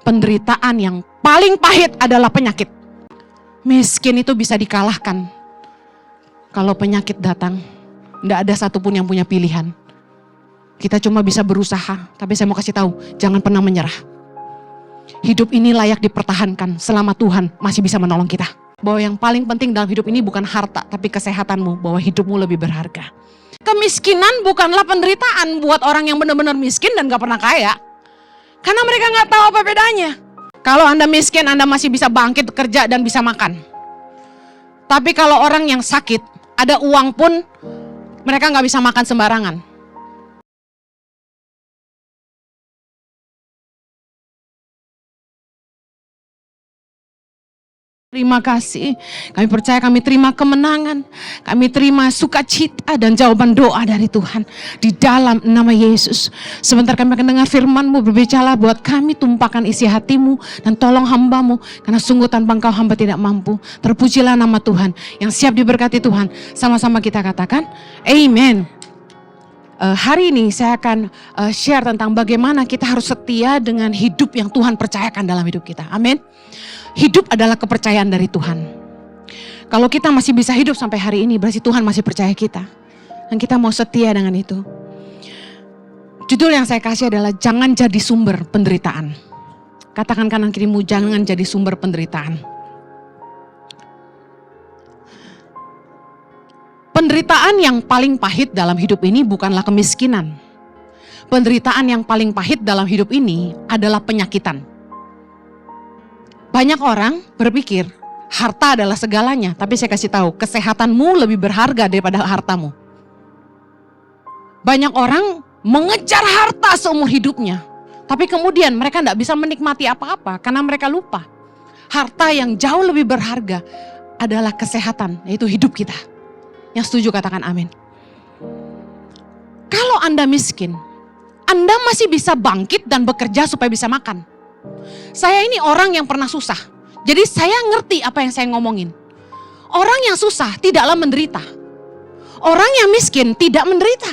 penderitaan yang paling pahit adalah penyakit. Miskin itu bisa dikalahkan. Kalau penyakit datang, tidak ada satupun yang punya pilihan. Kita cuma bisa berusaha, tapi saya mau kasih tahu, jangan pernah menyerah. Hidup ini layak dipertahankan selama Tuhan masih bisa menolong kita. Bahwa yang paling penting dalam hidup ini bukan harta, tapi kesehatanmu, bahwa hidupmu lebih berharga. Kemiskinan bukanlah penderitaan buat orang yang benar-benar miskin dan gak pernah kaya. Karena mereka gak tahu apa bedanya. Kalau Anda miskin, Anda masih bisa bangkit, kerja, dan bisa makan. Tapi kalau orang yang sakit, ada uang pun, mereka gak bisa makan sembarangan. Terima kasih, kami percaya kami terima kemenangan, kami terima sukacita dan jawaban doa dari Tuhan di dalam nama Yesus. Sebentar kami akan dengar firman-Mu, berbicara buat kami, tumpahkan isi hati-Mu dan tolong hamba-Mu, karena sungguh tanpa Engkau hamba tidak mampu. Terpujilah nama Tuhan yang siap diberkati Tuhan. Sama-sama kita katakan amen. Hari ini saya akan share tentang bagaimana kita harus setia dengan hidup yang Tuhan percayakan dalam hidup kita. Amin. Hidup adalah kepercayaan dari Tuhan. Kalau kita masih bisa hidup sampai hari ini, berarti Tuhan masih percaya kita. Dan kita mau setia dengan itu. Judul yang saya kasih adalah jangan jadi sumber penderitaan. Katakan kanan kirimu, jangan jadi sumber penderitaan. Penderitaan yang paling pahit dalam hidup ini bukanlah kemiskinan. Penderitaan yang paling pahit dalam hidup ini adalah penyakitan. Banyak orang berpikir harta adalah segalanya, tapi saya kasih tahu, kesehatanmu lebih berharga daripada hartamu. Banyak orang mengejar harta seumur hidupnya, tapi kemudian mereka tidak bisa menikmati apa-apa karena mereka lupa. Harta yang jauh lebih berharga adalah kesehatan, yaitu hidup kita. Yang setuju katakan amin. Kalau Anda miskin, Anda masih bisa bangkit dan bekerja supaya bisa makan. Saya ini orang yang pernah susah, jadi saya ngerti apa yang saya ngomongin. Orang yang susah tidaklah menderita. Orang yang miskin tidak menderita.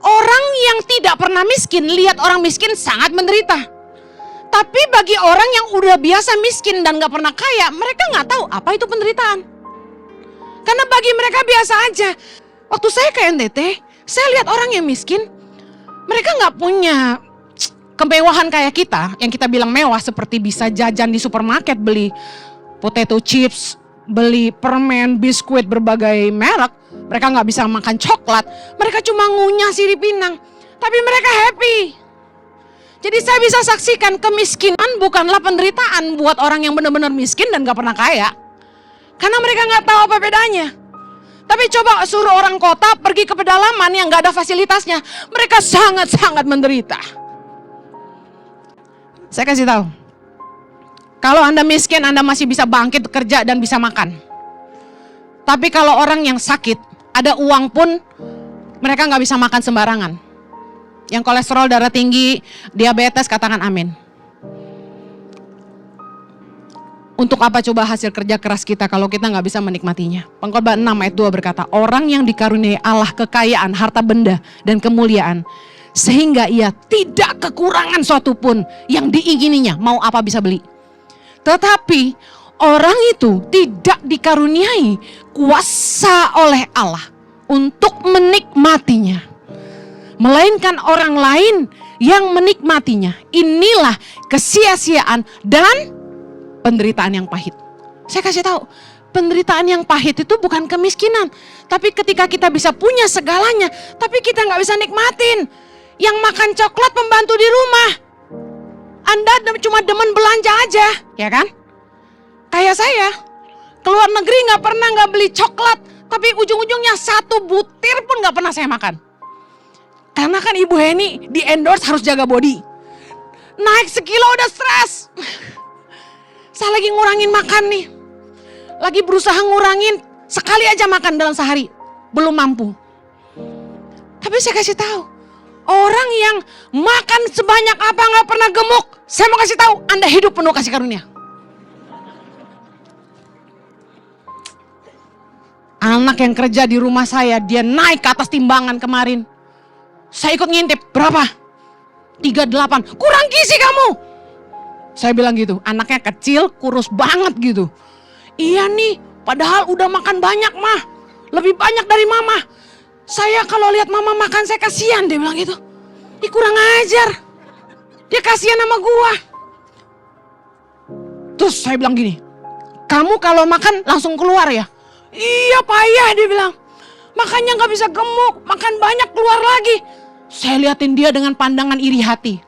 Orang yang tidak pernah miskin, lihat orang miskin sangat menderita. Tapi bagi orang yang udah biasa miskin dan gak pernah kaya, mereka gak tahu apa itu penderitaan. Karena bagi mereka biasa aja. Waktu saya ke NTT, saya lihat orang yang miskin, mereka gak punya kemewahan kayak kita, yang kita bilang mewah, seperti bisa jajan di supermarket, beli potato chips, beli permen, biskuit berbagai merek. Mereka gak bisa makan coklat, mereka cuma ngunyah sirip pinang, tapi mereka happy. Jadi saya bisa saksikan kemiskinan bukanlah penderitaan buat orang yang benar-benar miskin dan gak pernah kaya. Karena mereka gak tahu apa bedanya. Tapi coba suruh orang kota pergi ke pedalaman yang gak ada fasilitasnya, mereka sangat-sangat menderita. Saya kasih tahu, kalau Anda miskin, Anda masih bisa bangkit, kerja, dan bisa makan. Tapi kalau orang yang sakit, ada uang pun, mereka nggak bisa makan sembarangan. Yang kolesterol darah tinggi, diabetes, katakan amin. Untuk apa coba hasil kerja keras kita kalau kita nggak bisa menikmatinya? Pengkhotbah 6 ayat 2 berkata, orang yang dikaruniai Allah kekayaan, harta benda, dan kemuliaan, sehingga ia tidak kekurangan suatu pun yang diingininya, mau apa bisa beli. Tetapi orang itu tidak dikaruniai kuasa oleh Allah untuk menikmatinya, melainkan orang lain yang menikmatinya. Inilah kesia-siaan dan penderitaan yang pahit. Saya kasih tahu, penderitaan yang pahit itu bukan kemiskinan, tapi ketika kita bisa punya segalanya, tapi kita nggak bisa nikmatin. Yang makan coklat pembantu di rumah, Anda cuma demen belanja aja, ya kan? Kayak saya, keluar negeri nggak beli coklat, tapi ujung-ujungnya satu butir pun nggak pernah saya makan. Karena kan Ibu Heni di endorse harus jaga body, naik sekilo udah stres. Saya lagi ngurangin makan nih, lagi berusaha ngurangin, sekali aja makan dalam sehari, belum mampu. Tapi saya kasih tahu, orang yang makan sebanyak apa gak pernah gemuk. Saya mau kasih tahu, Anda hidup penuh kasih karunia. Anak yang kerja di rumah saya, dia naik ke atas timbangan kemarin. Saya ikut ngintip, berapa? 38, kurang gizi kamu. Saya bilang gitu, anaknya kecil, kurus banget gitu. Iya nih, padahal udah makan banyak mah. Lebih banyak dari mama. Saya kalau lihat mama makan saya kasihan, dia bilang gitu. Ih, kurang ajar. Dia kasihan sama gua. Terus saya bilang gini, kamu kalau makan langsung keluar ya? Iya payah, dia bilang. Makanya gak bisa gemuk, makan banyak keluar lagi. Saya liatin dia dengan pandangan iri hati.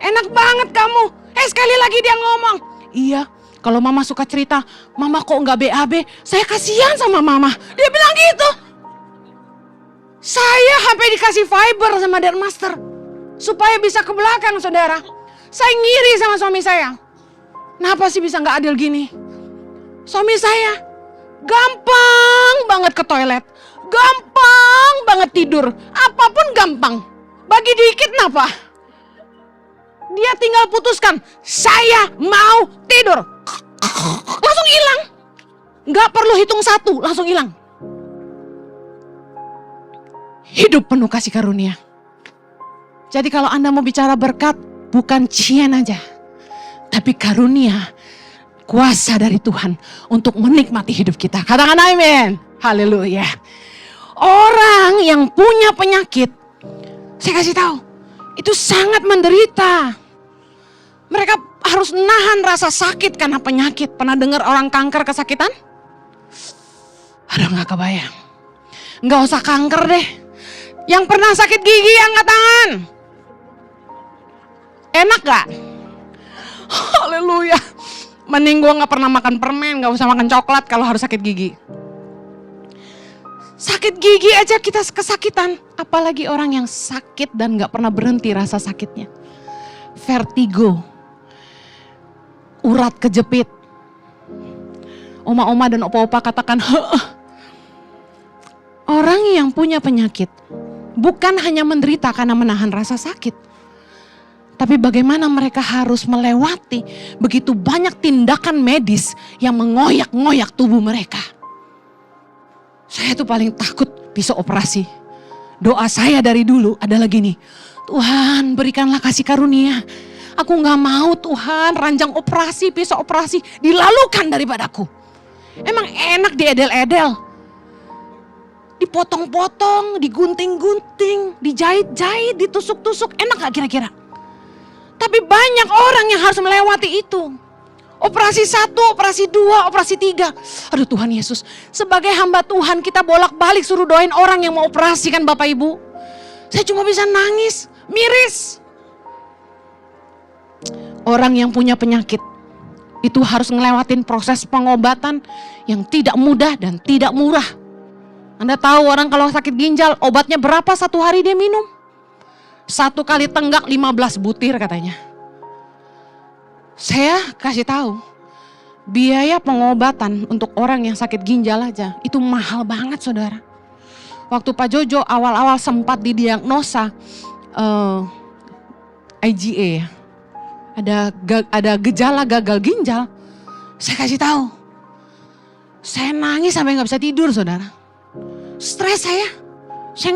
Enak banget kamu. Sekali lagi dia ngomong. Iya, kalau mama suka cerita, mama kok gak BAB, saya kasihan sama mama. Dia bilang gitu. Saya sampai dikasih fiber sama Dan Master. Supaya bisa ke belakang, saudara. Saya ngiri sama suami saya. Kenapa sih bisa gak adil gini? Suami saya gampang banget ke toilet. Gampang banget tidur. Apapun gampang. Bagi dikit kenapa? Dia tinggal putuskan, saya mau tidur. Langsung hilang. Gak perlu hitung satu, langsung hilang. Hidup penuh kasih karunia. Jadi kalau Anda mau bicara berkat, bukan cian aja. Tapi karunia, kuasa dari Tuhan untuk menikmati hidup kita. Katakan amin. Haleluya. Orang yang punya penyakit, saya kasih tahu, itu sangat menderita. Mereka harus nahan rasa sakit karena penyakit. Pernah dengar orang kanker kesakitan? Aduh, gak kebayang. Gak usah kanker deh. Yang pernah sakit gigi angkat tangan. Enak gak? Haleluya. Mending gue gak pernah makan permen, gak usah makan coklat kalau harus sakit gigi. Sakit gigi aja kita kesakitan. Apalagi orang yang sakit dan gak pernah berhenti rasa sakitnya. Vertigo. Urat kejepit. Oma-oma dan opa-opa katakan, orang yang punya penyakit bukan hanya menderita karena menahan rasa sakit. Tapi bagaimana mereka harus melewati begitu banyak tindakan medis yang mengoyak-ngoyak tubuh mereka. Saya tuh paling takut pisau operasi. Doa saya dari dulu adalah gini, Tuhan berikanlah kasih karunia. Aku gak mau Tuhan ranjang operasi, pisau operasi dilalukan daripadaku. Emang enak diedel-edel. Dipotong-potong, digunting-gunting, dijahit-jahit, ditusuk-tusuk. Enak gak kira-kira? Tapi banyak orang yang harus melewati itu. Operasi 1, operasi 2, operasi 3. Aduh Tuhan Yesus, sebagai hamba Tuhan kita bolak-balik suruh doain orang yang mau operasi kan Bapak Ibu. Saya cuma bisa nangis, miris. Orang yang punya penyakit itu harus ngelewatin proses pengobatan yang tidak mudah dan tidak murah. Anda tahu orang kalau sakit ginjal obatnya berapa satu hari dia minum? 1 kali tenggak 15 butir katanya. Saya kasih tahu, biaya pengobatan untuk orang yang sakit ginjal aja itu mahal banget saudara. Waktu Pak Jojo awal-awal sempat didiagnosa IgA, ada gejala gagal ginjal, saya kasih tahu, saya nangis sampai nggak bisa tidur saudara. Stres saya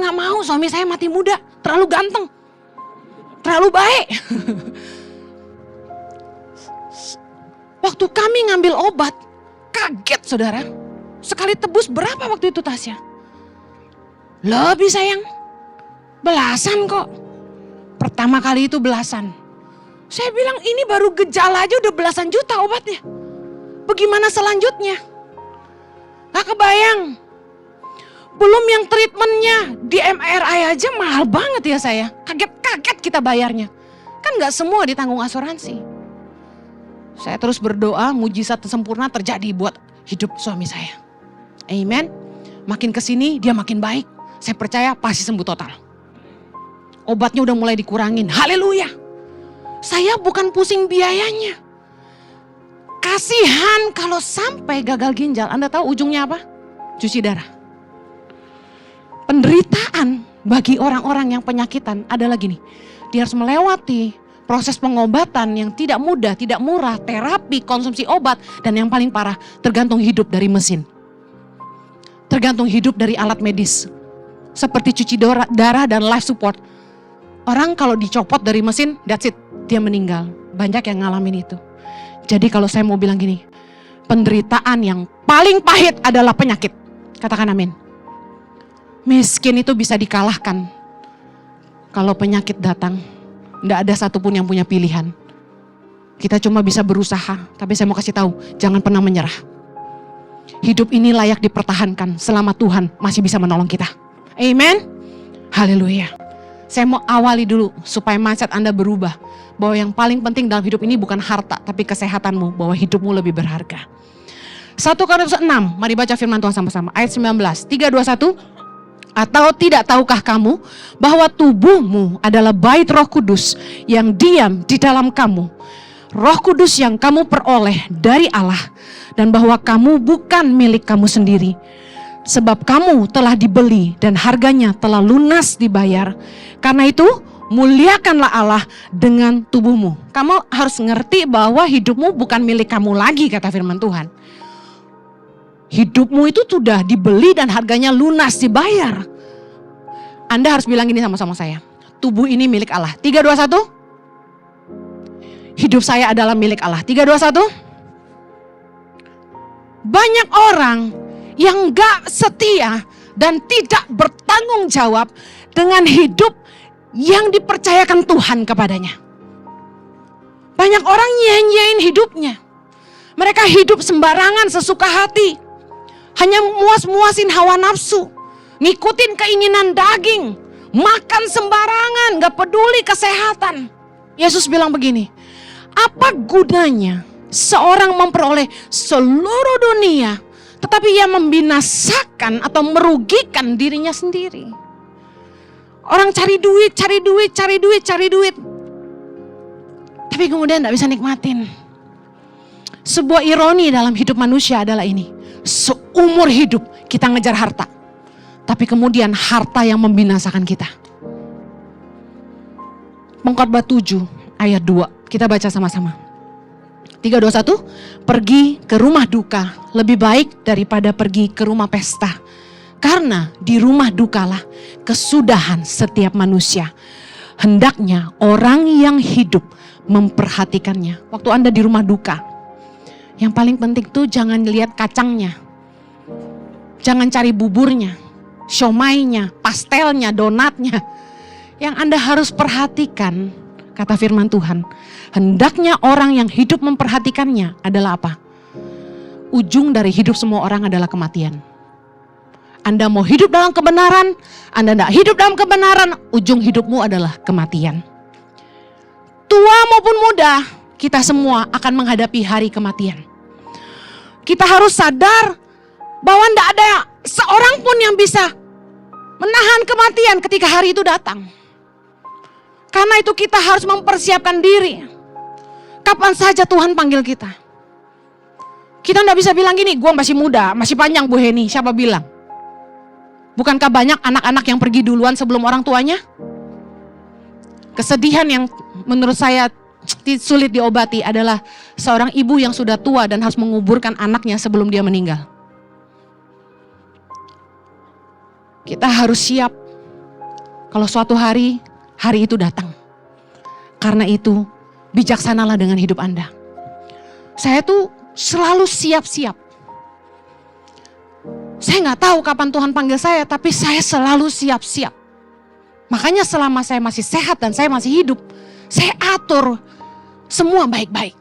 nggak mau suami saya mati muda, terlalu ganteng, terlalu baik. Waktu kami ngambil obat, kaget saudara. Sekali tebus berapa waktu itu Tasya? Lebih sayang, belasan kok. Pertama kali itu belasan. Saya bilang ini baru gejala aja udah belasan juta obatnya. Bagaimana selanjutnya? Gak kebayang. Belum yang treatmentnya di MRI aja mahal banget ya saya. Kaget-kaget kita bayarnya. Kan gak semua ditanggung asuransi. Saya terus berdoa mujizat sempurna terjadi buat hidup suami saya. Amen. Makin kesini dia makin baik. Saya percaya pasti sembuh total. Obatnya udah mulai dikurangin. Haleluya. Saya bukan pusing biayanya. Kasihan kalau sampai gagal ginjal. Anda tahu ujungnya apa? Cuci darah. Penderitaan bagi orang-orang yang penyakitan adalah gini. Dia harus melewati proses pengobatan yang tidak mudah, tidak murah, terapi, konsumsi obat, dan yang paling parah, tergantung hidup dari mesin. Tergantung hidup dari alat medis. Seperti cuci darah dan life support. Orang kalau dicopot dari mesin, that's it, dia meninggal. banyak yang ngalamin itu. Jadi kalau saya mau bilang gini, penderitaan yang paling pahit adalah penyakit. Katakan amin. Miskin itu bisa dikalahkan. Kalau penyakit datang, tidak ada satupun yang punya pilihan. Kita cuma bisa berusaha, tapi saya mau kasih tahu, jangan pernah menyerah. Hidup ini layak dipertahankan selama Tuhan masih bisa menolong kita. Amen. Haleluya. Saya mau awali dulu supaya mindset Anda berubah. Bahwa yang paling penting dalam hidup ini bukan harta, tapi kesehatanmu. Bahwa hidupmu lebih berharga. 1 Korintus 6, mari baca firman Tuhan sama-sama. Ayat 19, 3, 2, 1. Atau tidak tahukah kamu bahwa tubuhmu adalah bait Roh Kudus yang diam di dalam kamu. Roh Kudus yang kamu peroleh dari Allah. Dan bahwa kamu bukan milik kamu sendiri. Sebab kamu telah dibeli dan harganya telah lunas dibayar. Karena itu muliakanlah Allah dengan tubuhmu. Kamu harus ngerti bahwa hidupmu bukan milik kamu lagi, kata firman Tuhan. Hidupmu itu sudah dibeli dan harganya lunas dibayar. Anda harus bilang gini sama-sama saya. Tubuh ini milik Allah. 3, 2, 1. Hidup saya adalah milik Allah. 3, 2, 1. Banyak orang yang gak setia dan tidak bertanggung jawab dengan hidup yang dipercayakan Tuhan kepadanya. Banyak orang nyanyiin hidupnya. Mereka hidup sembarangan sesuka hati. Hanya muas-muasin hawa nafsu. Ngikutin keinginan daging. Makan sembarangan, gak peduli kesehatan. Yesus bilang begini, apa gunanya seorang memperoleh seluruh dunia, tetapi ia membinasakan atau merugikan dirinya sendiri. Orang cari duit. Tapi kemudian gak bisa nikmatin. Sebuah ironi dalam hidup manusia adalah ini. Seumur hidup kita ngejar harta. Tapi kemudian harta yang membinasakan kita. Pengkhotbah 7 ayat 2. Kita baca sama-sama. 3, 2, 1. Pergi ke rumah duka lebih baik daripada pergi ke rumah pesta. Karena di rumah dukalah kesudahan setiap manusia. Hendaknya orang yang hidup memperhatikannya. Waktu Anda di rumah duka, yang paling penting tuh jangan lihat kacangnya. Jangan cari buburnya, siomainya, pastelnya, donatnya. Yang Anda harus perhatikan, kata firman Tuhan, hendaknya orang yang hidup memperhatikannya adalah apa? Ujung dari hidup semua orang adalah kematian. Anda mau hidup dalam kebenaran, Anda tidak hidup dalam kebenaran, ujung hidupmu adalah kematian. Tua maupun muda, kita semua akan menghadapi hari kematian. Kita harus sadar bahwa tidak ada seorang pun yang bisa menahan kematian ketika hari itu datang. Karena itu kita harus mempersiapkan diri. Kapan saja Tuhan panggil kita. Kita tidak bisa bilang gini, gue masih muda, masih panjang Bu Heni, siapa bilang? Bukankah banyak anak-anak yang pergi duluan sebelum orang tuanya? Kesedihan yang menurut saya sulit diobati adalah seorang ibu yang sudah tua dan harus menguburkan anaknya sebelum dia meninggal. Kita harus siap kalau suatu hari itu datang. Karena itu bijaksanalah dengan hidup Anda. Saya tuh selalu siap-siap. Saya nggak tahu kapan Tuhan panggil saya, tapi saya selalu siap-siap. Makanya selama saya masih sehat dan saya masih hidup, saya atur semua baik-baik.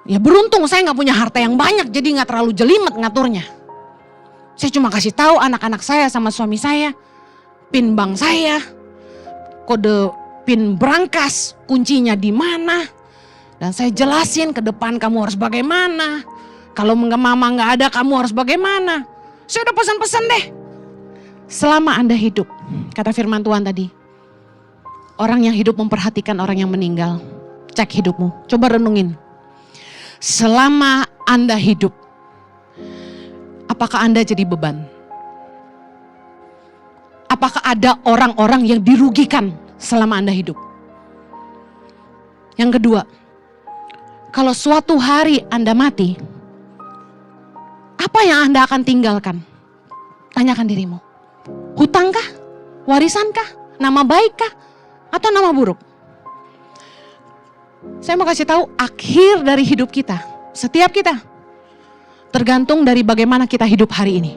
Ya beruntung saya nggak punya harta yang banyak, jadi nggak terlalu jelimet ngaturnya. Saya cuma kasih tahu anak-anak saya sama suami saya, pin bank saya, kode pin berangkas, kuncinya di mana, dan saya jelasin ke depan kamu harus bagaimana. Kalau mama nggak ada, kamu harus bagaimana. Saya udah pesan-pesan deh. Selama Anda hidup, kata firman Tuhan tadi, orang yang hidup memperhatikan orang yang meninggal. Cek hidupmu, coba renungin. Selama Anda hidup, apakah Anda jadi beban? Apakah ada orang-orang yang dirugikan selama Anda hidup? Yang kedua, kalau suatu hari Anda mati, apa yang Anda akan tinggalkan? Tanyakan dirimu. Hutangkah? Warisankah? Nama baikkah? Atau nama buruk? Saya mau kasih tahu akhir dari hidup kita, setiap kita, tergantung dari bagaimana kita hidup hari ini.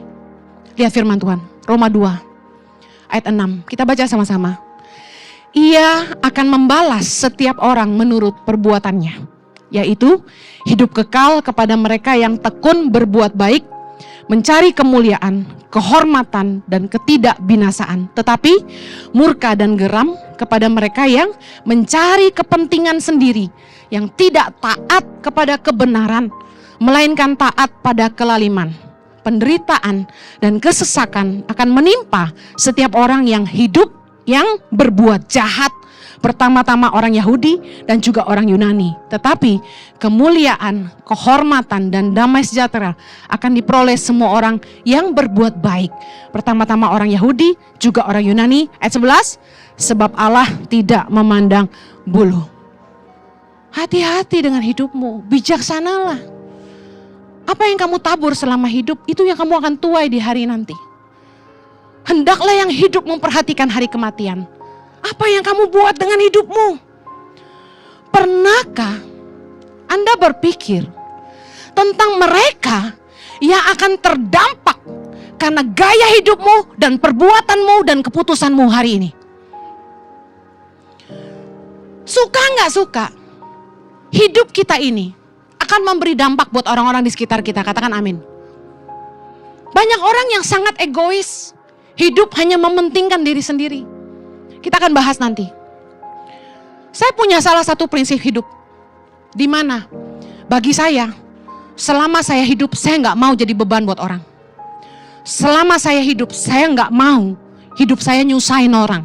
Lihat firman Tuhan, Roma 2 ayat 6, kita baca sama-sama. Ia akan membalas setiap orang menurut perbuatannya, yaitu hidup kekal kepada mereka yang tekun berbuat baik, mencari kemuliaan, kehormatan, dan ketidakbinasaan, tetapi murka dan geram kepada mereka yang mencari kepentingan sendiri, yang tidak taat kepada kebenaran, melainkan taat pada kelaliman. Penderitaan dan kesesakan akan menimpa setiap orang yang hidup, yang berbuat jahat, pertama-tama orang Yahudi dan juga orang Yunani. Tetapi kemuliaan, kehormatan, dan damai sejahtera akan diperoleh semua orang yang berbuat baik, pertama-tama orang Yahudi, juga orang Yunani. Ayat 11, sebab Allah tidak memandang bulu. Hati-hati dengan hidupmu, bijaksanalah. Apa yang kamu tabur selama hidup, itu yang kamu akan tuai di hari nanti. Hendaklah yang hidup memperhatikan hari kematian. Apa yang kamu buat dengan hidupmu? Pernahkah Anda berpikir tentang mereka yang akan terdampak karena gaya hidupmu dan perbuatanmu dan keputusanmu hari ini? Suka nggak suka, hidup kita ini akan memberi dampak buat orang-orang di sekitar kita. Katakan amin. Banyak orang yang sangat egois, hidup hanya mementingkan diri sendiri. Kita akan bahas nanti. Saya punya salah satu prinsip hidup, di mana bagi saya, selama saya hidup, saya nggak mau jadi beban buat orang. Selama saya hidup, saya nggak mau hidup saya nyusahin orang.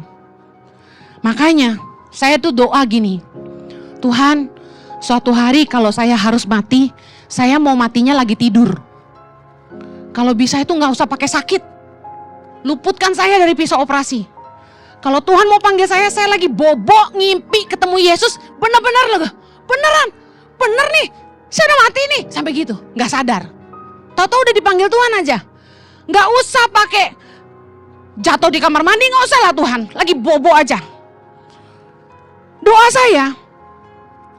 Makanya saya tuh doa gini, Tuhan, suatu hari kalau saya harus mati, saya mau matinya lagi tidur. Kalau bisa itu nggak usah pakai sakit. Luputkan saya dari pisau operasi. Kalau Tuhan mau panggil saya lagi bobok, ngimpi ketemu Yesus, benar-benar loh, bener nih, saya udah mati nih, sampai gitu, nggak sadar. Tahu-tahu udah dipanggil Tuhan aja, nggak usah pakai jatuh di kamar mandi, nggak usah lah Tuhan, lagi bobo aja. Doa saya,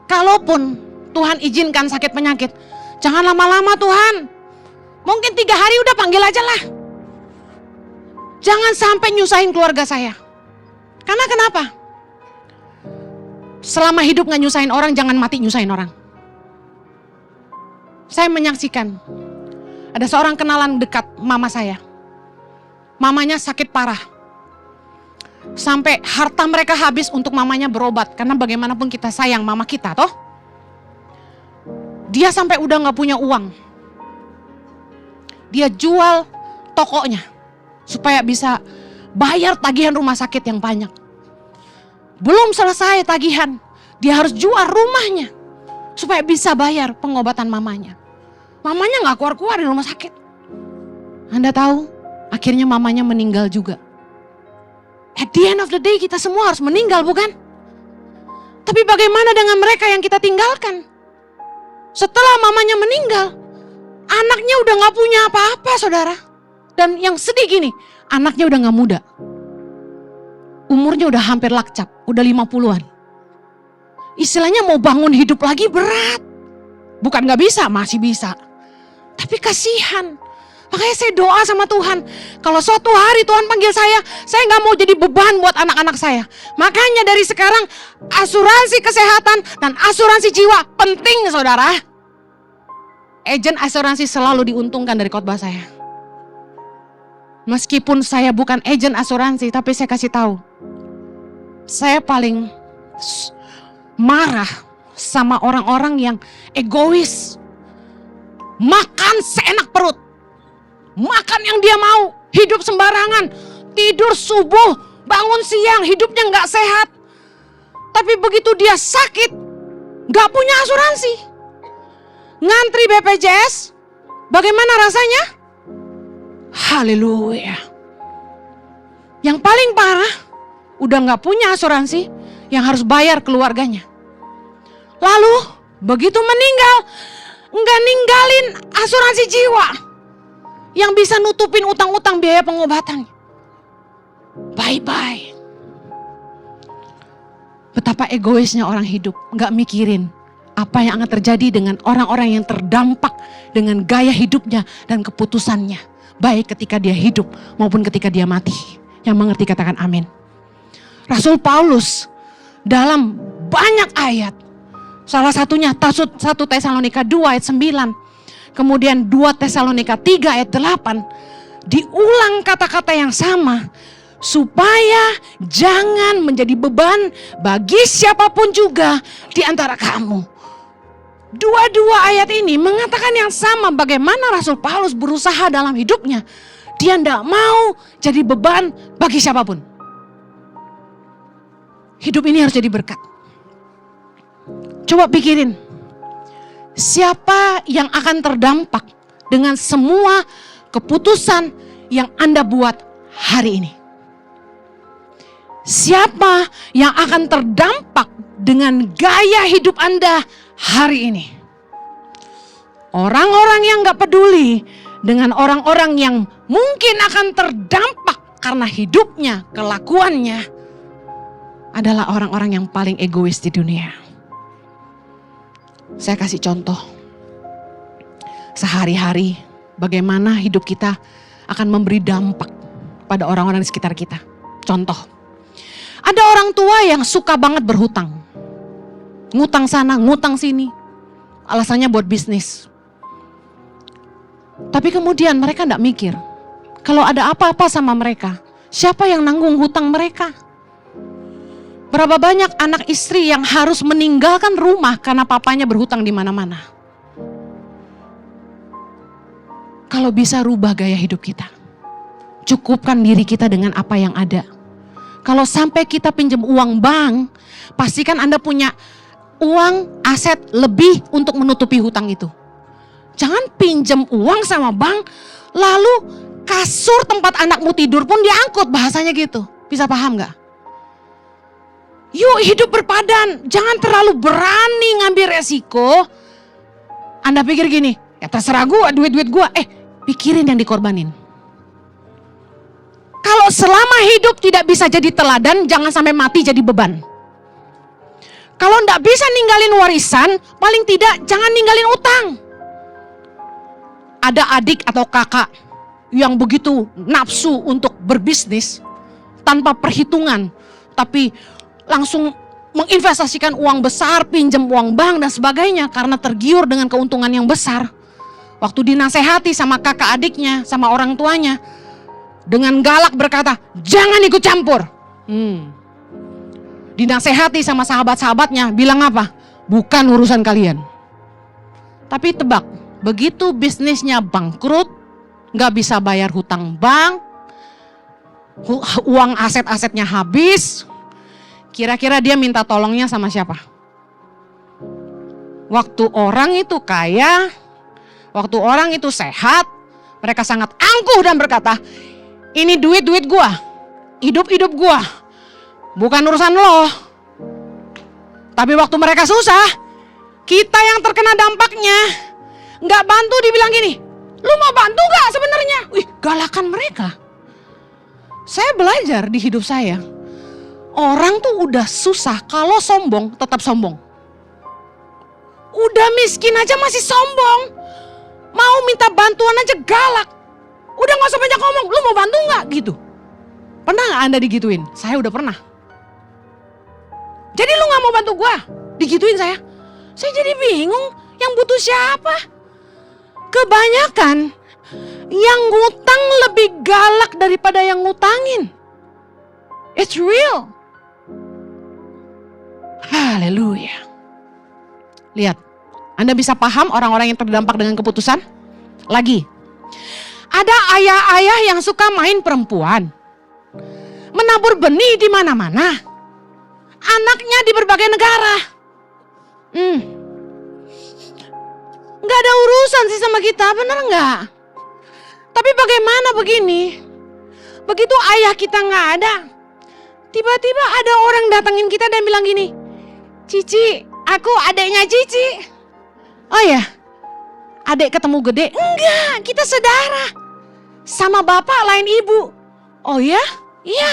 kalaupun Tuhan izinkan sakit penyakit, jangan lama-lama Tuhan. Mungkin 3 hari udah panggil aja lah. Jangan sampai nyusahin keluarga saya. Karena kenapa? Selama hidup gak nyusahin orang, jangan mati nyusahin orang. Saya menyaksikan, ada seorang kenalan dekat mama saya. Mamanya sakit parah. Sampai harta mereka habis untuk mamanya berobat. Karena bagaimanapun kita sayang mama kita toh. Dia sampai udah gak punya uang. Dia jual tokonya supaya bisa bayar tagihan rumah sakit yang banyak. Belum selesai tagihan, dia harus jual rumahnya supaya bisa bayar pengobatan mamanya. Mamanya gak keluar-keluar di rumah sakit. Anda tahu, akhirnya mamanya meninggal juga. At the end of the day kita semua harus meninggal, bukan? Tapi bagaimana dengan mereka yang kita tinggalkan? Setelah mamanya meninggal, anaknya udah gak punya apa-apa, saudara. Dan yang sedih gini, anaknya udah gak muda. Umurnya udah hampir lakcap, udah 50-an. Istilahnya mau bangun hidup lagi berat. Bukan gak bisa, masih bisa. Tapi kasihan. Makanya saya doa sama Tuhan, kalau suatu hari Tuhan panggil saya gak mau jadi beban buat anak-anak saya. Makanya dari sekarang asuransi kesehatan dan asuransi jiwa penting, saudara. Agen asuransi selalu diuntungkan dari khotbah saya. Meskipun saya bukan agen asuransi, tapi saya kasih tahu, saya paling marah sama orang-orang yang egois. Makan seenak perut, makan yang dia mau, hidup sembarangan, tidur subuh, bangun siang, hidupnya gak sehat. Tapi begitu dia sakit, gak punya asuransi, ngantri BPJS, bagaimana rasanya? Haleluya. Yang paling parah, udah gak punya asuransi, yang harus bayar keluarganya. Lalu begitu meninggal, gak ninggalin asuransi jiwa yang bisa nutupin utang-utang biaya pengobatan. Bye-bye. Betapa egoisnya orang hidup, gak mikirin apa yang akan terjadi dengan orang-orang yang terdampak dengan gaya hidupnya dan keputusannya. Baik ketika dia hidup maupun ketika dia mati. Yang mengerti katakan amin. Rasul Paulus dalam banyak ayat, salah satunya 1 Tesalonika 2 ayat 9, kemudian 2 Tesalonika 3 ayat 8, diulang kata-kata yang sama. Supaya jangan menjadi beban bagi siapapun juga di antara kamu. Dua-dua ayat ini mengatakan yang sama, bagaimana Rasul Paulus berusaha dalam hidupnya. Dia tidak mau jadi beban bagi siapapun. Hidup ini harus jadi berkat. Coba pikirin, siapa yang akan terdampak dengan semua keputusan yang Anda buat hari ini? Siapa yang akan terdampak dengan gaya hidup Anda hari ini? Orang-orang yang gak peduli dengan orang-orang yang mungkin akan terdampak karena hidupnya, kelakuannya adalah orang-orang yang paling egois di dunia. Saya kasih contoh. Sehari-hari bagaimana hidup kita akan memberi dampak pada orang-orang di sekitar kita. Contoh. Ada orang tua yang suka banget berhutang. Ngutang sana, ngutang sini. Alasannya buat bisnis. Tapi kemudian mereka tidak mikir. Kalau ada apa-apa sama mereka, siapa yang nanggung hutang mereka? Berapa banyak anak istri yang harus meninggalkan rumah karena papanya berhutang di mana-mana. Kalau bisa rubah gaya hidup kita. Cukupkan diri kita dengan apa yang ada. Kalau sampai kita pinjam uang bank, pastikan Anda punya uang aset lebih untuk menutupi hutang itu. Jangan pinjam uang sama bank, lalu kasur tempat anakmu tidur pun diangkut, bahasanya gitu. Bisa paham gak? Yuk hidup berpadan, jangan terlalu berani ngambil resiko. Anda pikir gini, ya terserah gue, duit-duit gue. Pikirin yang dikorbanin. Kalau selama hidup tidak bisa jadi teladan, jangan sampai mati jadi beban. Kalau tidak bisa ninggalin warisan, paling tidak jangan ninggalin utang. Ada adik atau kakak yang begitu nafsu untuk berbisnis tanpa perhitungan, tapi langsung menginvestasikan uang besar, pinjam uang bank dan sebagainya karena tergiur dengan keuntungan yang besar. Waktu dinasehati sama kakak adiknya, sama orang tuanya, dengan galak berkata, jangan ikut campur. Dinasehati sama sahabat-sahabatnya, bilang apa? Bukan urusan kalian. Tapi tebak, begitu bisnisnya bangkrut, gak bisa bayar hutang bank, uang aset-asetnya habis, kira-kira dia minta tolongnya sama siapa? Waktu orang itu kaya, waktu orang itu sehat, mereka sangat angkuh dan berkata, ini duit-duit gua, hidup-hidup gua, bukan urusan lo. Tapi waktu mereka susah, kita yang terkena dampaknya, gak bantu, dibilang gini, lu mau bantu gak sebenarnya? Wih, galakan mereka. Saya belajar di hidup saya, orang tuh udah susah, kalau sombong tetap sombong. Udah miskin aja masih sombong, mau minta bantuan aja galak. Udah gak usah banyak ngomong, lu mau bantu gak? Gitu. Pernah gak Anda digituin? Saya udah pernah. Jadi lu gak mau bantu gua? Digituin saya. Saya jadi bingung, yang butuh siapa? Kebanyakan yang ngutang lebih galak daripada yang ngutangin. It's real. Haleluya. Lihat, Anda bisa paham orang-orang yang terdampak dengan keputusan? Lagi. Ada ayah-ayah yang suka main perempuan. Menabur benih di mana-mana. Anaknya di berbagai negara. Gak ada urusan sih sama kita, bener gak? Tapi bagaimana begini? Begitu ayah kita gak ada, tiba-tiba ada orang datengin kita dan bilang gini, Cici, aku adeknya Cici. Oh ya, adek ketemu gede? Enggak, kita saudara. Sama bapak lain ibu. Oh ya? Iya.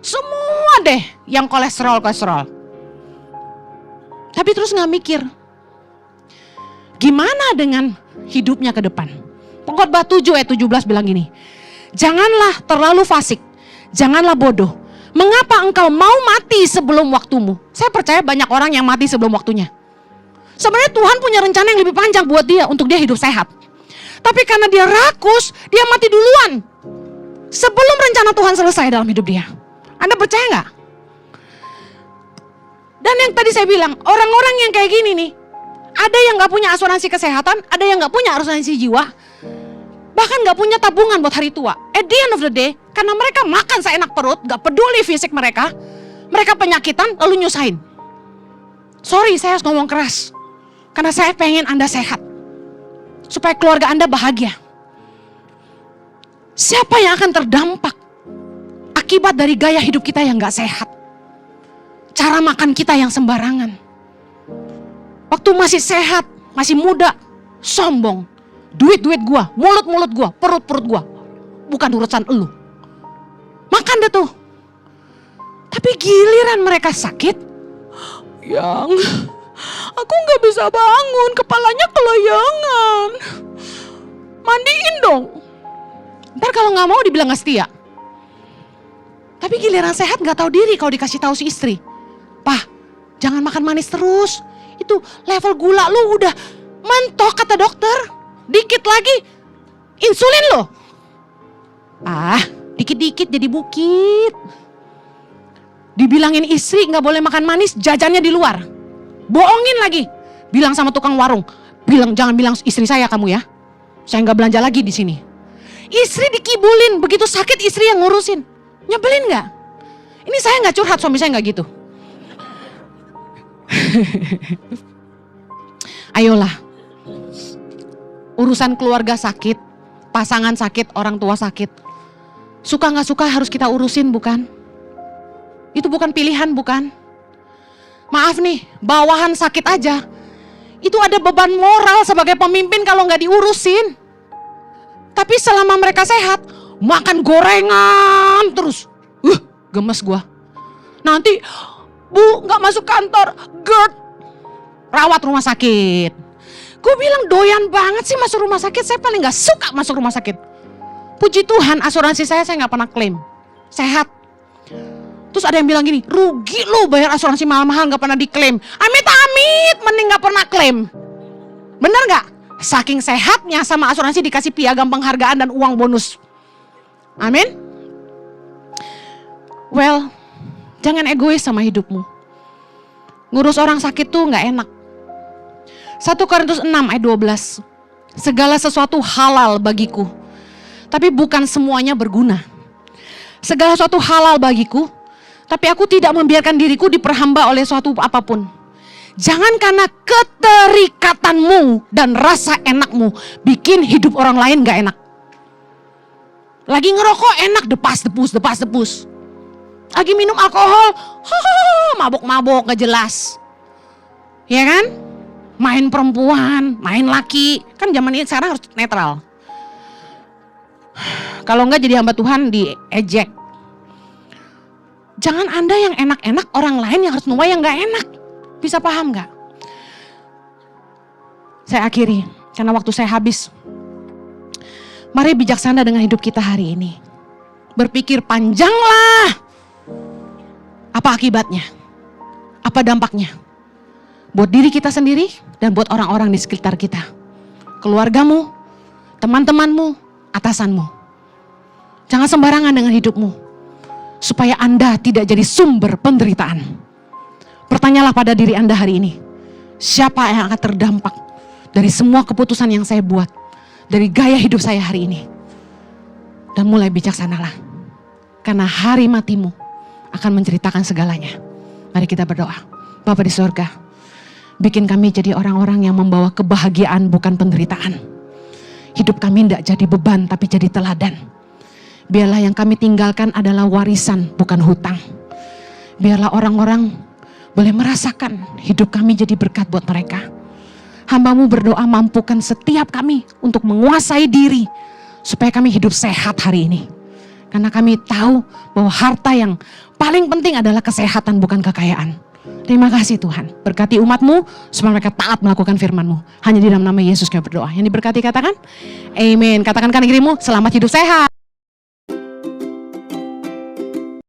Semua deh yang kolesterol. Tapi terus gak mikir, gimana dengan hidupnya ke depan? Pengkhotbah 7 ayat 17 bilang gini, janganlah terlalu fasik, janganlah bodoh. Mengapa engkau mau mati sebelum waktumu? Saya percaya banyak orang yang mati sebelum waktunya. Sebenarnya Tuhan punya rencana yang lebih panjang buat dia, untuk dia hidup sehat. Tapi karena dia rakus, dia mati duluan. Sebelum rencana Tuhan selesai dalam hidup dia. Anda percaya gak? Dan yang tadi saya bilang, orang-orang yang kayak gini nih, ada yang gak punya asuransi kesehatan, ada yang gak punya asuransi jiwa, bahkan gak punya tabungan buat hari tua. At the end of the day, karena mereka makan seenak perut, gak peduli fisik mereka penyakitan lalu nyusahin. Sorry, saya harus ngomong keras, karena saya pengen Anda sehat, supaya keluarga Anda bahagia. Siapa yang akan terdampak akibat dari gaya hidup kita yang gak sehat? Cara makan kita yang sembarangan. Waktu masih sehat, masih muda, sombong. Duit-duit gua, mulut-mulut gua, perut-perut gua. Bukan urusan elu. Makan deh tuh. Tapi giliran mereka sakit, yang aku gak bisa bangun, kepalanya kelayangan. Mandiin dong. Ntar kalau gak mau dibilang gak setia. Tapi giliran sehat gak tahu diri kalau dikasih tahu si istri. Pah, jangan makan manis terus. Itu level gula lu udah mentok kata dokter. Dikit lagi insulin lo. Dikit-dikit jadi bukit. Dibilangin istri gak boleh makan manis, jajannya di luar. Bohongin lagi. Bilang sama tukang warung, jangan bilang istri saya kamu ya. Saya gak belanja lagi di sini. Istri dikibulin, begitu sakit istri yang ngurusin. Nyebelin gak? Ini saya gak curhat, suami saya gak gitu. Ayolah, urusan keluarga sakit, pasangan sakit, orang tua sakit, suka gak suka harus kita urusin, bukan? Itu bukan pilihan, bukan? Maaf nih, bawahan sakit aja, itu ada beban moral sebagai pemimpin kalau gak diurusin. Tapi selama mereka sehat, makan gorengan terus, gemes gua. Nanti Bu gak masuk kantor, GERD, rawat rumah sakit. Gue bilang doyan banget sih masuk rumah sakit, saya paling gak suka masuk rumah sakit. Puji Tuhan asuransi saya gak pernah klaim, sehat. Terus ada yang bilang gini, rugi lu bayar asuransi mahal-mahal gak pernah diklaim. Amit-amit mending gak pernah klaim. Bener gak? Saking sehatnya sama asuransi dikasih piagam penghargaan dan uang bonus. Amin. Well, jangan egois sama hidupmu. Ngurus orang sakit tuh gak enak. 1 Korintus 6 ayat 12. Segala sesuatu halal bagiku, tapi bukan semuanya berguna. Segala sesuatu halal bagiku, tapi aku tidak membiarkan diriku diperhamba oleh suatu apapun. Jangan karena keterikatanmu dan rasa enakmu bikin hidup orang lain gak enak. Lagi ngerokok enak, depas-depus. Lagi minum alkohol, mabok-mabok gak jelas. Ya kan? Main perempuan, main laki. Kan zaman ini sekarang harus netral. Kalau enggak jadi hamba Tuhan diejek. Jangan Anda yang enak-enak, orang lain yang harus nuai yang gak enak. Bisa paham gak? Saya akhiri, karena waktu saya habis. Mari bijaksana dengan hidup kita hari ini. Berpikir panjanglah. Apa akibatnya? Apa dampaknya? Buat diri kita sendiri dan buat orang-orang di sekitar kita. Keluargamu, teman-temanmu, atasanmu. Jangan sembarangan dengan hidupmu. Supaya Anda tidak jadi sumber penderitaan. Bertanyalah pada diri Anda hari ini. Siapa yang akan terdampak dari semua keputusan yang saya buat. Dari gaya hidup saya hari ini. Dan mulai bijaksanalah. Karena hari matimu akan menceritakan segalanya. Mari kita berdoa. Bapa di surga, bikin kami jadi orang-orang yang membawa kebahagiaan bukan penderitaan. Hidup kami tidak jadi beban tapi jadi teladan. Biarlah yang kami tinggalkan adalah warisan bukan hutang. Biarlah orang-orang boleh merasakan hidup kami jadi berkat buat mereka. Hamba-Mu berdoa mampukan setiap kami untuk menguasai diri supaya kami hidup sehat hari ini. Karena kami tahu bahwa harta yang paling penting adalah kesehatan, bukan kekayaan. Terima kasih Tuhan. Berkati umat-Mu supaya mereka taat melakukan firman-Mu. Hanya di dalam nama Yesus kami berdoa. Yang diberkati katakan, amin. Katakan kanan kirimu, selamat hidup sehat.